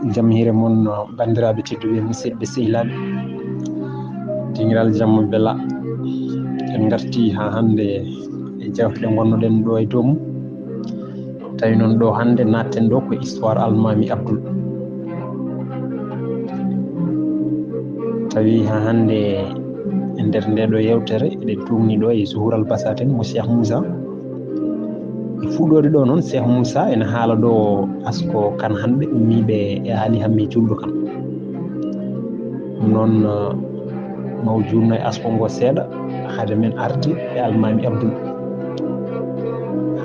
jam hire mon bandiraɓe tedduɓe musidɓe sehilaɓe dingiral jamma bella en garti ha hande e jawteɗe gonnoɗen ɗo e dow mum tawi noon ɗo hande natten ɗo ko histoire almami Abdoul tawi ha hande e nder ndeɗo yewtere eɗen tumni ɗo e Zouhoural Bassaten mo Cheikh Moussa e fuɗɗode ɗo noon Cheikh Moussa ene haala ɗo asko kan hanɓe ummiɓe e haali hammi julɗo kan noon maw jurno e asko ngo seeɗa haade men arde e almami Abdoul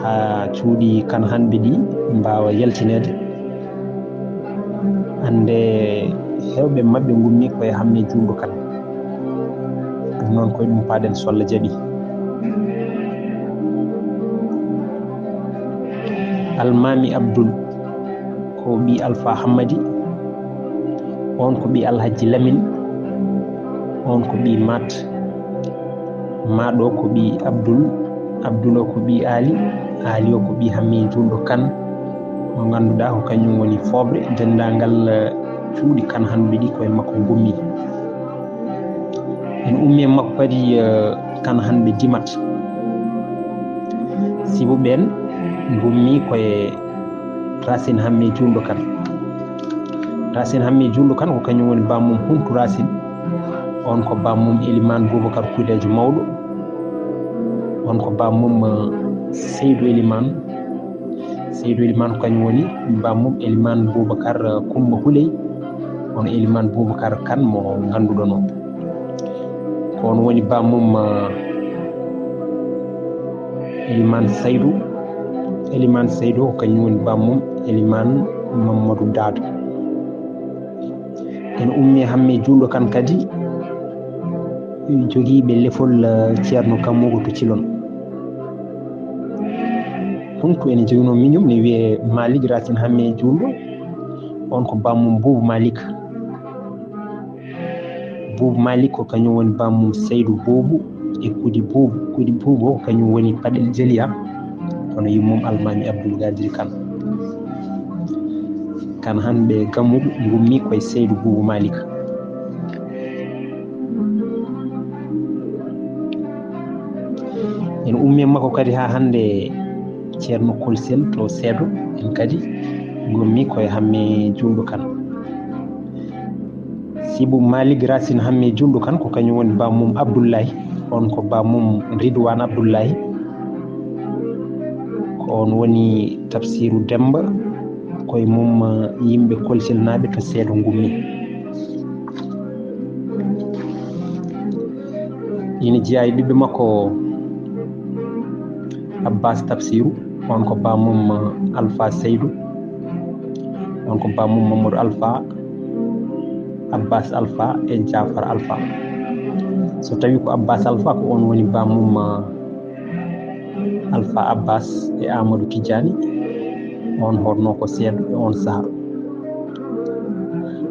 ha cuuɗi kan hanɓe ɗi mbawa yaltinede ande hewɓe mabɓe gummi koye hammi julɗo kan ɗum noon koye ɗum paaɗen so Allah jaaɓi almami Abdoul ko ɓi Alpha Hammadi on ko ɓi Alhaji Lamine on ko ɓi Mat maɗo ko ɓi Abdoul o ko ɓi Ali o ko ɓi hammi julɗo kan mo ganduɗa ko kañum woni foɓre dendagal cuuɗi kan hanɓe ɗi koye makko gummi en ummi e makko kadi kan hanɓe dimat sibu ɓen gummi koye Racine hammi julɗo kan Racine hammi julɗo kan ko kañum woni bammum Huntu Racine on ko bammum Elimane Boubacar Kuydejo mawɗo on ko bammum Seydou Elimane ko kañum woni bammum Elimane Boubacar Coumba Houley on Elimane Boubacar Kane mo ganduɗon o ko on woni bammum Elimane Seydou ko kañum woni bammum Elimane Mamadou Dado en ummi hammi julɗo kan kadi jogiiɓe lefol ceerno Kammogo to Cilon Huntu ene jogino miñum ne wiye Malik Racine hammi julɗo on ko bammum Boubou Malik ko kañum woni bammum Seydou Boubou e Kudi Boubou ko kañum woni Paɗel Jeeliya kono yimmum almami Abdoul Gadiri kan hanɓe gammuɓe gummi koye Seydou Boubou Malik en ummi makko kadi ha hande ceerno Kolsel to Seedo en kadi gummi koye hammi julɗo kan Sibou Malik Racine hammi julɗo kan ko kañum woni bammum Abdoullahi on ko bammum Ridwane Abdoullahi ko on woni Tafsirou Demba koye mum yimɓe Kolsel naɓe to Seedo gummi ina jeeya e ɓiɓɓe makko Abbas Tafsirou on ko bammum Alpha Seydou on ko bammum Mamadou Alpha Abbas Alpha e Jafar Alpha so tawi ko Abbas Alpha ko on woni bammum Alpha Abbas e Amadou Tidiani on horno ko Seedo e on saaha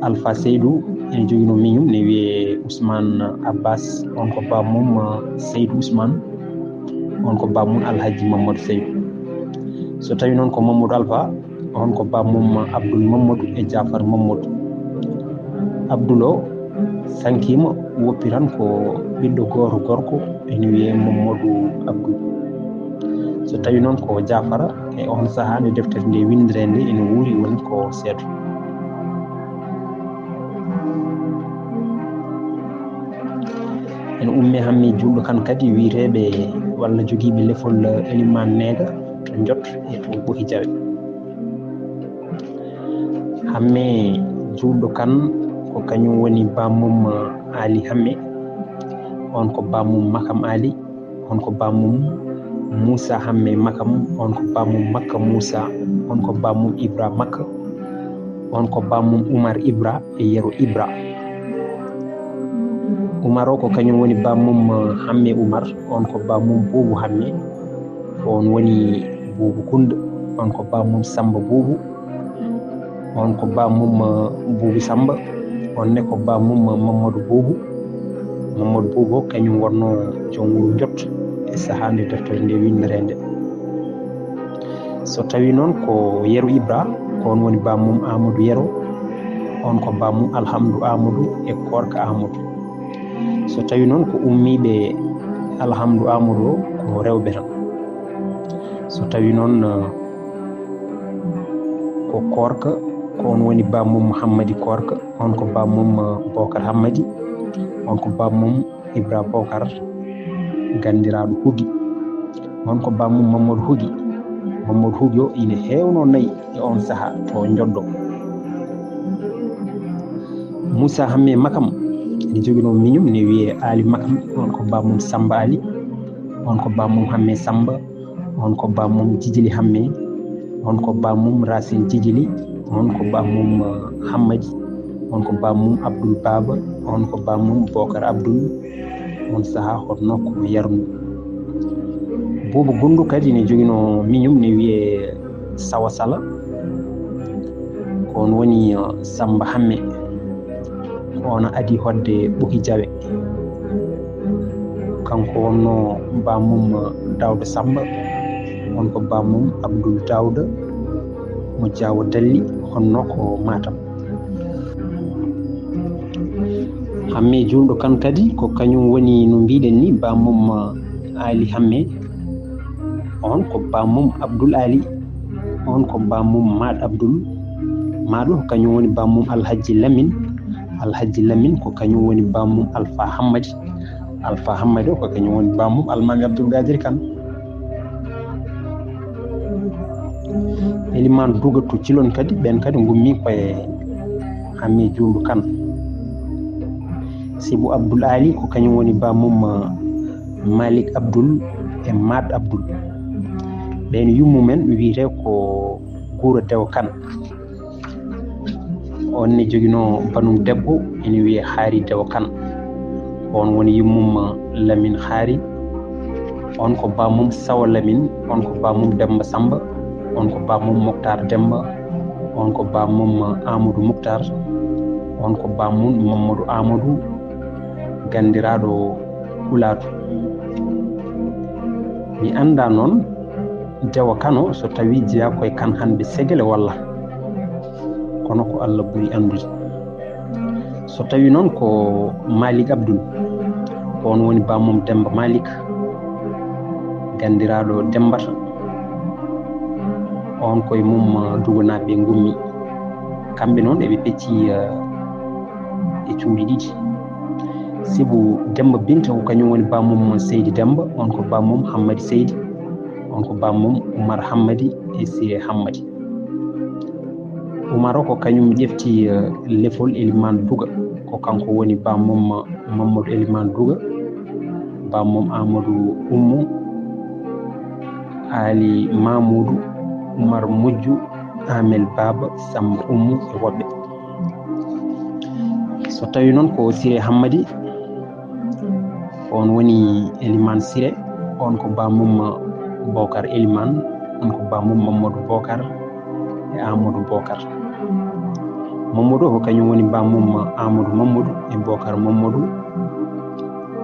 Alpha Seydou ene jogino miñum ne wiye Ousmane Abbas on ko bammum Seydou Ousmane on ko bammum Alhaji Mamadou Seydou so tawi noon ko Mamadou Alpha on ko bammum Abdoul Mamadou e Jafar Mamadou Abdoul o sankima woppiran ko ɓiɗɗo goto gorko ene wiye Mamadou Abdoul so tawi noon ko Jafara e on saaha nde deftere nde windire nde ene wuuri woni ko Seedo en ummi hammi julɗo kan kadi wiiteɓe walla jogiiɓe lefol Elimane Nega to Jot e to Bohi Jawe hamme julɗo kan ko kañum woni bammum Ali Hamme on ko bammum Makam Ali on ko bammum Moussa Hamme Makam on ko bammum Makka Moussa on ko bammum Ibra Makka on ko bammum Oumar Ibra e Yero Ibra Oumar o ko kañum woni bammum Hamme Oumar on ko bammum Boubou Hamme on woni Boubou Kounda on ko bammum Samba Boubou on ko bammum Boubou Samba on ne ko bammum Mamadou Boubou kañum wonno joom wuro Jot e saaha nde deftere nde windere nde so tawi noon ko Yero Ibra ko on woni bammum Amadou Yero on ko bamum Alhamdou Amadou e Korka Amadou. So tawi noon ko ummiɓe Alhamdou Amadou ko rewɓe tan. So tawi noon ko Korka ko on woni bamum Hammadi Korka, on ko bamum Bocar Hammadi, on ko bamum Ibra Bocar gandiraɗo Hugi, on ko bamum Mamadou Hugi. Mamadou Hugi o ine hewno nayi e on saaha to Joddo. Moussa Hamme Makam ene jogino miñum ne wiye Ali Makam, on ko bamum Samba Ali, on ko bamum Hamme Samba, on ko bamum Djidjili Hamme, on ko bamum Racine Djidjili, on ko bamum Hammadi, on ko bamum Abdoul Baba, on ko bamum Bocar Abdoul, on saaha honno ko Yarnu. Bobo Goundou kadi ne jogino miñum ne wiye Sawa Sala, ko on woni Samba Hamme, on adi hodde Ɓoki Jawe, kanko wonno bamum Dawda Samba, on ko bamum Abdoul Dawda mo Diawo Dalli, honno ko Matam. Hamme julɗo kan kadi ko kañum woni no mbiɗen ni bamum Ali Hamme, on ko bamum Abdoul Ali, on ko bamum Mad Abdoul. Maɗo ko kañum woni bamum Alhaji Lamine, Alhaji Lamine ko kañum woni bamum Alpha Hammadi, Alpha Hammadi o ko kañum woni bamum Almami Abdoul Gadir Kane. Elimane Douga to Cilon kadi ɓen kadi gummi koye Hamme julɗo kan. Sibou Abdoul Ali ko kañum woni bamum Malik Abdoul e Mad Abdoul. ɓen yummumen wiyete ko Guro Dew Kane. On ne jogino banum debbo ene wiye Haari Dew Kane, on woni yummum Lamine Haari, on ko bamum Sawa Lamine, on ko bamum Demba Samba, on ko bamum Moktar Demba, on ko bamum Amadou Moktar, on ko bamum Mamadou Amadou gandiraɗo Kulatu. Mi anda noon Dewa Kano so tawi jeeya koye Kane hande segele walla, kono ko Allah ɓuri andude. So tawi noon ko Malik Abdoul, ko on woni bamum Demba Malik gandiraɗo Dembata, on koye mum duganaɓe gummi. Kamɓe noon eɓe pecci e cuuɗi ɗiɗi. Sibou Demba Binta ko kañum woni bamum Seydi Demba, on ko bamum Hammadi Seydi, on ko bamum Oumar Hammadi e Siré Hammadi. Oumar o ko kañum ƴefti lefol Elimane Douga, ko kanko woni bamum Mamadou Elimane Douga, bamum Amadou Oumou, Ali Mamoudou, Oumar Mujju, Amel Baba, Samba Oumou e woɓɓe. So tawi noon ko Siré Hammadi, on woni Elimane Siré, on ko bamum Bocar Elimane, on ko bamum Mamadou Bocar e Amadou Bocar. Mamadou ko kañum woni bamum Amadou Mamadou e Bocar Mamadou.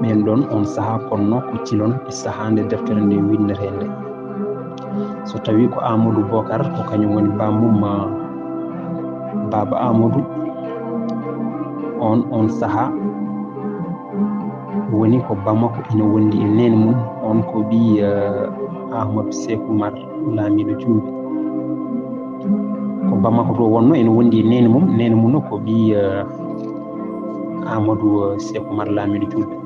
ɓen ɗon on saaha konno ko Cilon e saaha nde deftere nde windete nde. So tawi ko Amadou Bocar ko kañum woni bamum Baba Amadou, on saaha woni ko Bamako ina wondi e nene mum, on ko ɓi Ahmadou Sékou Oumar laamiɗo julɓe. Ko Bamako to wonno ene wondi e nene mum no ko ɓi Amadou Sékou Oumar laamiɗo julɓe.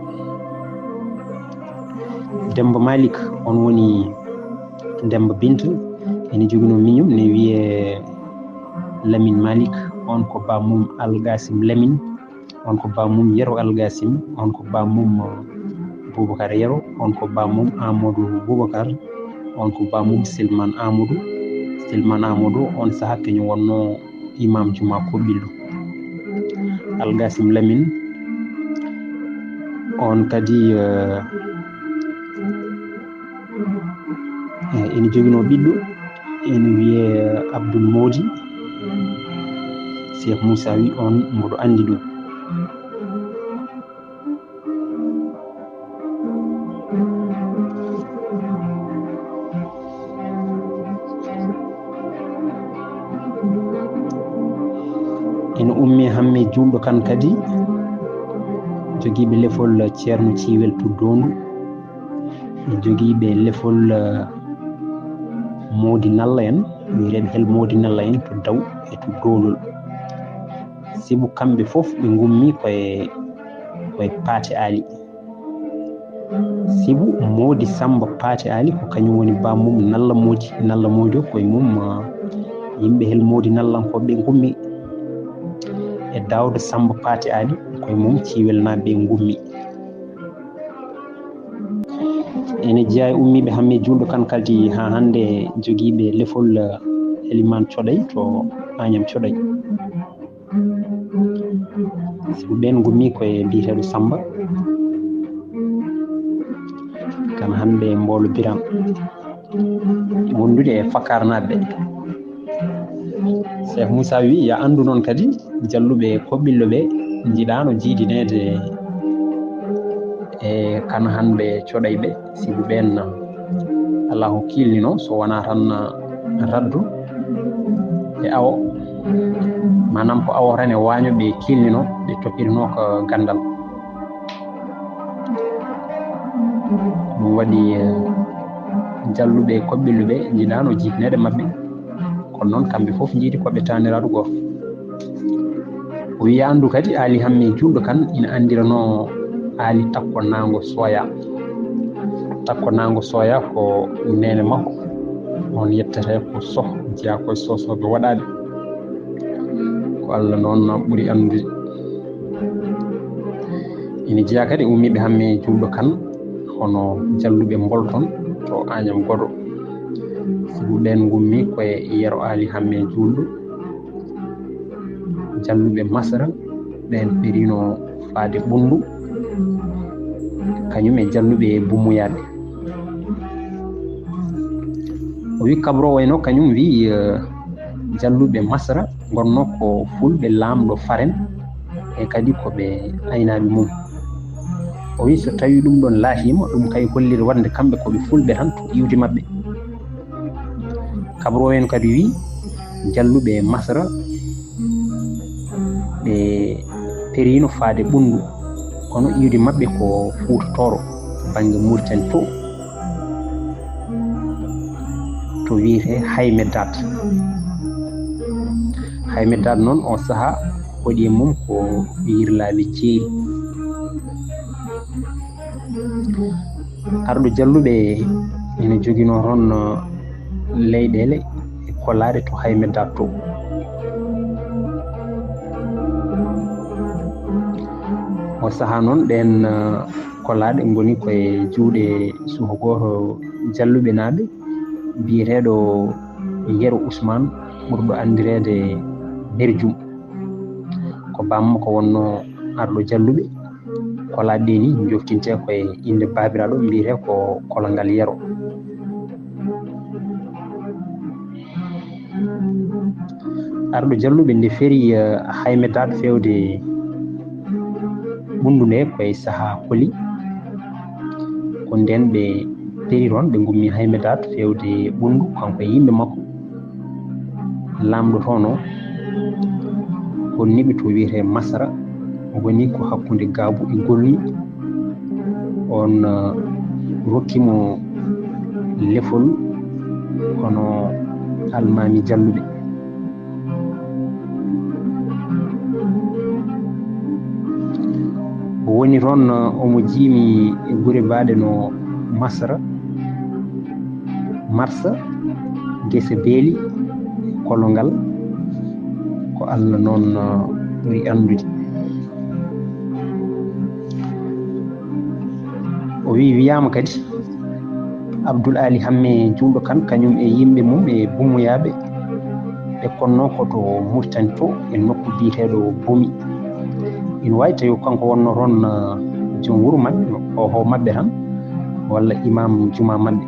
Demba Malik on woni Demba Binta, ene jogino miñum ne wiye Lamine Malik, on ko bamum Algasim Lamine, on ko bamum Yero Algasim, on ko bamum Boubacar Yero, on ko bamum Amadou Boubacar, on ko bamum Silman Amadou. Silman Amadou on saaha kañum wonno imam juma Koɓillo. Algasim Lamine on kadi ene jogino ɓiɗɗo ene wiye Abdoul Modi. Cheikh Moussa wi on mboɗo andi ɗum. ina ummi hamme julɗo kan kadi jogiiɓe lefol ceerno ciwel to dondu e jogiiɓe lefol Modi Nalla en wiyeteɓe hel Modi Nalla en to daw e to dolol sibu kamɓe fof ɓe gummi koye Paate Ali sibu Modi Samba Paate Ali ko kañum woni bammum Nalla Modi o koye mum yimɓe hel Modi Nallankoɓe ɓe gummi e Dawda Samba Paate Ali koye mum ciwel naɓe gummi ene jeeya e ummiɓe hamme julɗo kan kadi ha hande jogiiɓe lefol Eliman Coɗay to Agnam Coɗay sibu ɓen gummi koye mbiyeteɗo Samba kan hande Mbolo Biram wondude e Fakar naɓe Cheikh Moussa wi ya andu noon kadi jalluɓe koɓɓillo ɓe jiiɗano jiidinede e kan hanɓe coɗay ɓe sibu ɓen Allah ko kilnino so wona tan raddu e awo manam ko awo tan e waño ɓe kilnino ɓe toppitino ko gandal ɗum waɗi jalluɓe koɓɓillo ɓe jiiɗano jiidinede mabɓe kono noon kamɓe fof jiiɗi koɓe taniraɗo goto o wi andu kadi Ali hamme julɗo kan ina andirano Ali Takko Nango Soya ko nene makko on yettete ko Soh jeeya koye sosoɓe waɗaɓe ko Allah noon ɓuuri andude ina jeeya kadi ummiɓe hamme julɗo kan hono jalluɓe Bolton to Agnam Goɗo sibu ɓen gummi koye yero Ali hamme julɗo jalluɓe Masra ɓen perino faade ɓundu kañum e jalluɓe Bumuyaɓe o wi kabro wayno kañum wi jalluɓe Masra gonno ko fulɓe lamɗo Faren e kadi koɓe aynaɓe mum o wi so tawi ɗum ɗon laatima ɗum kay holliri wonde kamɓe koɓe fulɓe tan to iwde mabɓe kabro wayno kadi wi jalluɓe Masra ɓe perino faade ɓundu kono iwde mabɓe ko Fuutotoro banggue Mauritanie to wiyete Haymedat noon o saaha waɗi e mum ko yirlaɓe jeeri arɗo jalluɓe ene joguino toon leyɗele e kollaɗe to Haymedat to o saaha noon ɗen kollaɗe goni koye juuɗe suuka goto jalluɓe naaɓe biyeteɗo Yero Ousmane ɓurɗo andirede Berjum ko bamma ko wonno arɗo jalluɓe kollaɗe ɗe ni joftinte koye inde babiraɗo mbiyete ko Kolongal Yero arɗo jalluɓe nde feeri Haymedat fewde ɓundu nde koye saaha Koli ko nden ɓe peri toon ɓe gummi Haymedat fewde ɓundu kanko e yimɓe makko lamɗo toon o honniɓe to wiyete Masra woni ko hakkude Gaabu e Golni on rokkimo lefol kono almami jalluɓe o woni toon omo jiimi e gure mbaɗe no Masra Marsa Gese Beeli Kolongal ko Allah noon ɓuri andude o wiyama kadi Abdoul Ali Hamme julɗo kan kañum e yimɓe mum e Bumuyaɓe ɓe konno koto Mauritanie to e nokku biyeteɗo Bomi ina wawi tawi kanko wonno toon joom wuuro mabɓe o mabɓe tan walla imam juma mabɓe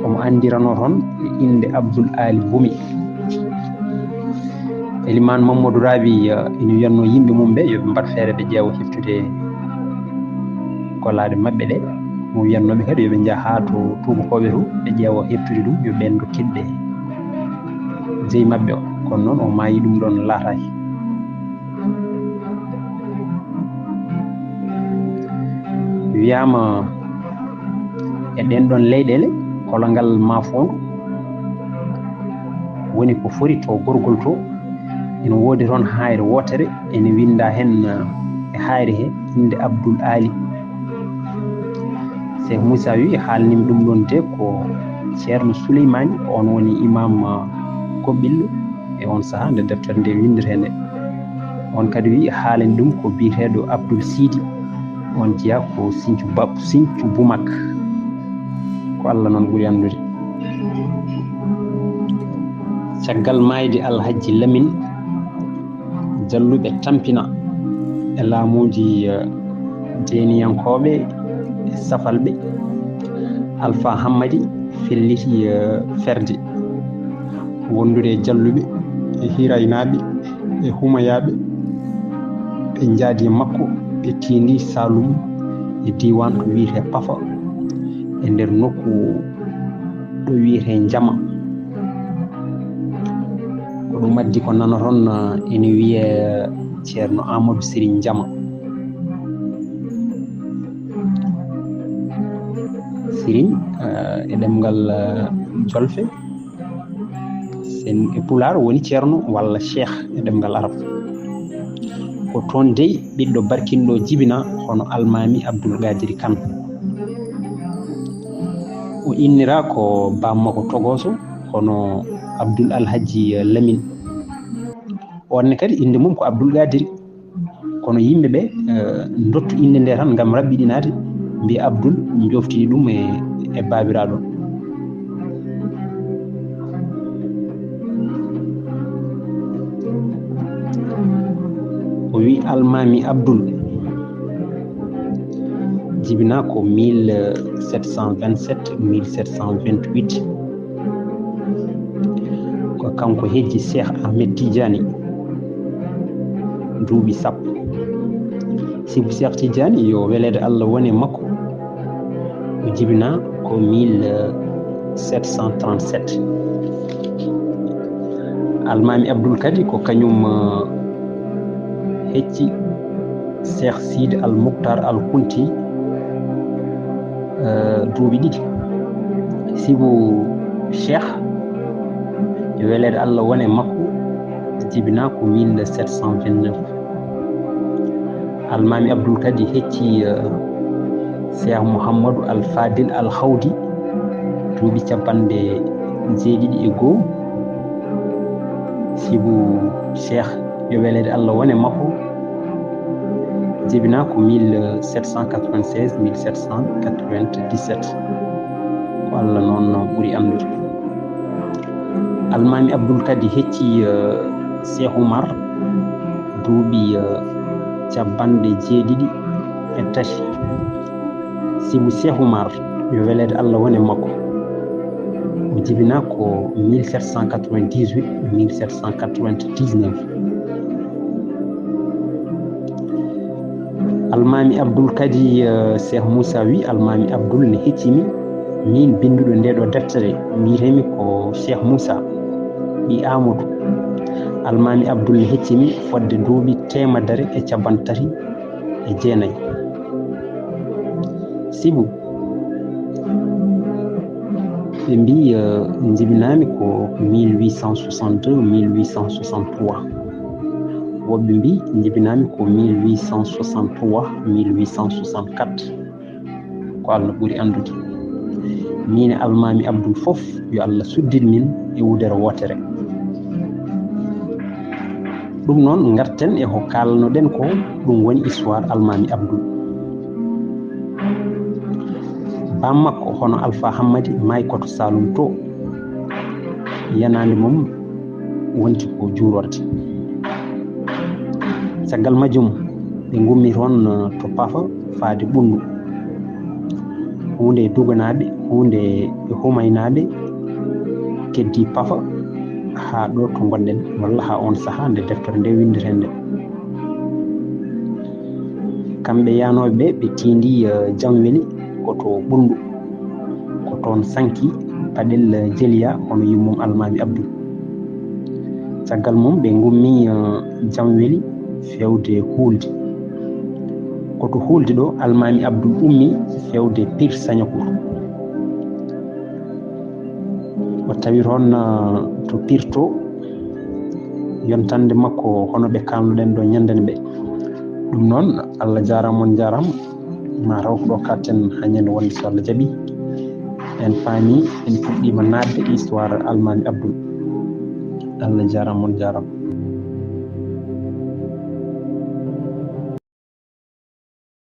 omo andirano toon inde Abdoul Ali Bomi Elimane Mamadou Rabi ina wiyatno yimɓe mum ɓe yoɓe mbat feere ɓe ƴeewa heftude gollade mabɓe ɗe mo wiyannoɓe kadi yoɓe jaaha ha to tubakoɓe to ɓe ƴeewa heftude ɗum yo ɓen dokkiɓe jeyi maɓɓe o, kono noon o maayi ɗum ɗon laataki. Wiyama e ɗen ɗon leyɗele kolongal Mafondu woni ko fori to gorgol to ene woodi toon hayre wotere ene winda hen e hayre he inde Abdoul Ali. Cheikh Moussa wi haalnimi ɗum ɗon de ko ceerno Souleymani on woni imam Koɓɓillo e on saaha nde deftere nde windete nde. On kadi wi haalani ɗum ko biyeteɗo Abdoul Sidi, on jeeya ko Sinthiou Boumak, ko Allah noon ɓuri andude. Caggal mayde Alhaji Lamine jalluɓe tampina e laamuji deniyankoɓe e safalɓe, Alpha Hammadi felliti ferde wondude e jalluɓe e hiraynaɓe e humayaɓe. ɓe jaadi e makko ɓe tindi Saloum e diwan ɗo wiyete Pafa e nder nokku ɗo wiyete Jama. ko ɗum addi ko nana toon ene wiye ceerno Amadou Serigne Jama. Serigne e ɗemgal jolfe sen e Pulaar woni ceerno walla cheikh e ɗemgal arab. ko toon dey ɓiɗɗo barkinɗo jibina hono almami Abdoul Gadiri Kane. o innira ko bammakko togoso hono Abdoul Alhaji Lamine. onne kadi inde mum ko Abdoul Gadiri, kono yimɓeɓe dottu inde nde tan gam rabɓiɗinade mbiya Abdoul joftini ɗum e babiraɗo. o wi almami Abdoul jibina ko 1727 1728 ko kanko hejji Cheikh Ahmed Tidiane duuɓi sappo. sibu Cheikh Tidiane yo welede Allah woni makko o jibina ko 1737. almami Abdoul kadi ko kañum hecci Cheikh Sidi Al Mokhtar Al Kunti duuɓi ɗiɗi. sibu Cheikh yo welede Allah woni makko jibina ko 1729. almami Abdoul kadi hecci Cheikh Mouhamadou Al Fadil Al Hawdi duuɓi capanɗe jeeɗiɗi e goho. sibu Cheikh yo welede Allah woni makko jibina ko 1796 1797 ko Allah noon ɓuri andude. almami Abdoul kadi hecci Cheikh Oumar duuɓi capanɗe jeeɗiɗi e tati. sibu Cheikh Oumar yo welede Allah woni makko o jibina ko 1798 1799. almami Abdoul kadi Cheikh Moussa wi almami Abdoul ne heccimi min binduɗo ndeɗo deftere mbiyetemi ko Cheikh Moussa ɓi Amadou. almami Abdoul ne heccimi fodde duuɓi 133 e jeenayyi. sibu ɓe mbi jibinami ko 1862 1863. woɓɓe mbi jibinami ko 1863 1864 ko Allah ɓuri andude. min e almami Abdoul fof yo Allah suddid min e wudere wotere. ɗum noon garten e ko kalnoɗen ko ɗum woni histoire almami Abdoul. bammakko hono Alpha Hammadi maayi koto Saloum to, yanande mum wonti ko juurorde. caggal majjum ɓe gummi toon to Pafa faade Ɓundu, hunde e duganaɓe hunde e humaynaɓe keddi Pafa ha ɗo to gonɗen walla ha on saaha nde deftere nde windete nde. kamɓe yanoɓe ɓe tindi Jamweli koto Ɓundu, ko toon sanki paɗel jeliya hono yimmum almami Abdoul. caggal mum ɓe gummi jam weli fewde hulde koto hulde ɗo almami Abdoul ummi fewde Pire Sagnacour o tawi toon to Pire to yontande makko hono ɓe kalnuɗen ɗo ñandane ɓe ɗum noon Allah jarama on jarama ma taw ko ɗo katten ha ñande wonde so Allah jaaɓi en paami en puɗɗima nadde histoire almami Abdoul Allah jarama on jarama